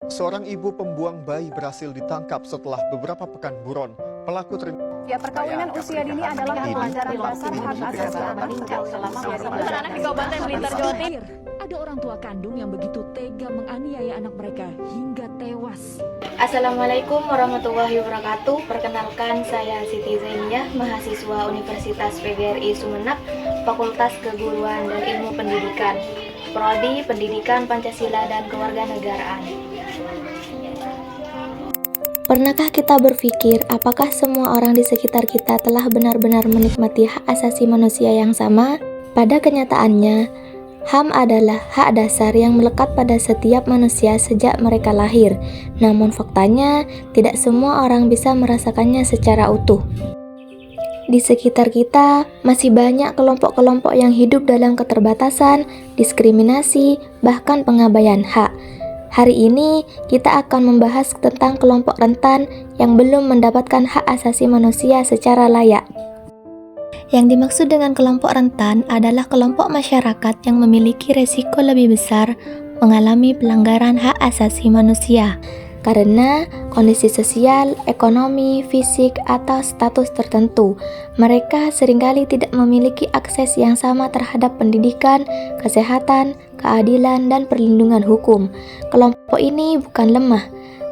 Seorang ibu pembuang bayi berhasil ditangkap setelah beberapa pekan buron. Pelaku Ya, perkawinan usia dini adalah pelajaran dasar hak asasi anak selama anak di Kabupaten Blitar, Jawa Timur. Ada orang tua kandung yang begitu tega menganiaya anak mereka hingga tewas. Assalamualaikum warahmatullahi wabarakatuh. Perkenalkan, saya Siti Zainiyah, mahasiswa Universitas PGRI Sumeneb, Fakultas Keguruan dan Ilmu Pendidikan, Prodi Pendidikan Pancasila dan Kewarganegaraan. Pernahkah kita berpikir apakah semua orang di sekitar kita telah benar-benar menikmati hak asasi manusia yang sama? Pada kenyataannya, HAM adalah hak dasar yang melekat pada setiap manusia sejak mereka lahir. Namun faktanya, tidak semua orang bisa merasakannya secara utuh. Di sekitar kita, masih banyak kelompok-kelompok yang hidup dalam keterbatasan, diskriminasi, bahkan pengabaian hak. Hari ini, kita akan membahas tentang kelompok rentan yang belum mendapatkan hak asasi manusia secara layak. Yang dimaksud dengan kelompok rentan adalah kelompok masyarakat yang memiliki resiko lebih besar mengalami pelanggaran hak asasi manusia karena kondisi sosial, ekonomi, fisik, atau status tertentu. Mereka seringkali tidak memiliki akses yang sama terhadap pendidikan, kesehatan, keadilan, dan perlindungan hukum. Kelompok ini bukan lemah,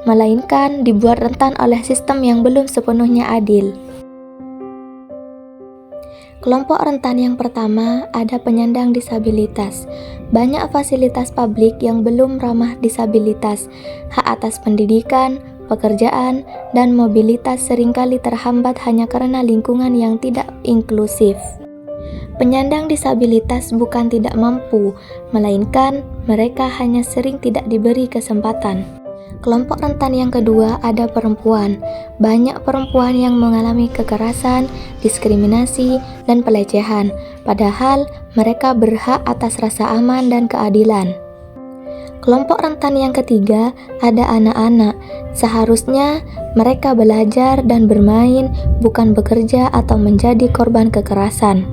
melainkan dibuat rentan oleh sistem yang belum sepenuhnya adil. Kelompok rentan yang pertama ada penyandang disabilitas. Banyak fasilitas publik yang belum ramah disabilitas. Hak atas pendidikan, pekerjaan, dan mobilitas seringkali terhambat hanya karena lingkungan yang tidak inklusif. Penyandang disabilitas bukan tidak mampu, melainkan mereka hanya sering tidak diberi kesempatan. Kelompok rentan yang kedua ada perempuan. Banyak perempuan yang mengalami kekerasan, diskriminasi, dan pelecehan, padahal mereka berhak atas rasa aman dan keadilan. Kelompok rentan yang ketiga ada anak-anak. Seharusnya mereka belajar dan bermain, bukan bekerja atau menjadi korban kekerasan.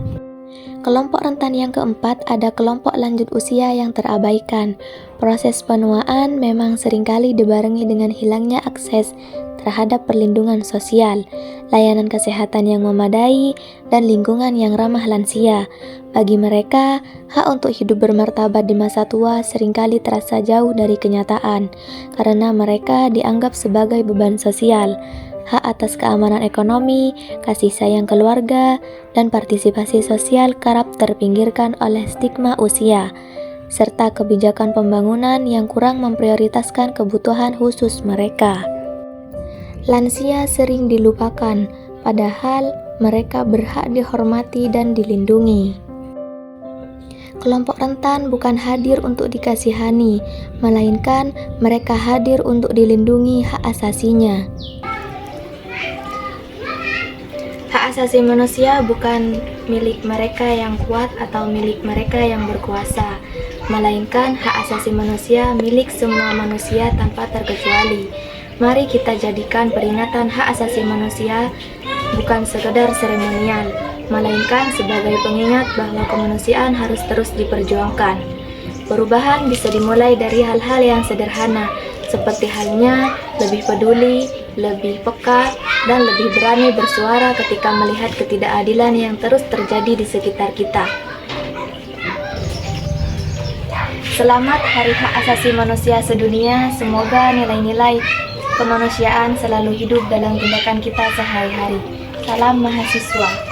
Kelompok rentan yang keempat ada kelompok lanjut usia yang terabaikan. Proses penuaan memang seringkali dibarengi dengan hilangnya akses terhadap perlindungan sosial, layanan kesehatan yang memadai, dan lingkungan yang ramah lansia. Bagi mereka, hak untuk hidup bermartabat di masa tua seringkali terasa jauh dari kenyataan, karena mereka dianggap sebagai beban sosial. Hak atas keamanan ekonomi, kasih sayang keluarga, dan partisipasi sosial kerap terpinggirkan oleh stigma usia, serta kebijakan pembangunan yang kurang memprioritaskan kebutuhan khusus mereka. Lansia sering dilupakan, padahal mereka berhak dihormati dan dilindungi. Kelompok rentan bukan hadir untuk dikasihani, melainkan mereka hadir untuk dilindungi hak asasinya. Hak asasi manusia bukan milik mereka yang kuat atau milik mereka yang berkuasa, melainkan hak asasi manusia milik semua manusia tanpa terkecuali. Mari kita jadikan peringatan hak asasi manusia bukan sekedar seremonial, melainkan sebagai pengingat bahwa kemanusiaan harus terus diperjuangkan. Perubahan bisa dimulai dari hal-hal yang sederhana, seperti halnya lebih peduli, lebih peka, dan lebih berani bersuara ketika melihat ketidakadilan yang terus terjadi di sekitar kita. Selamat Hari Hak Asasi Manusia Sedunia. Semoga nilai-nilai kemanusiaan selalu hidup dalam tindakan kita sehari-hari. Salam mahasiswa.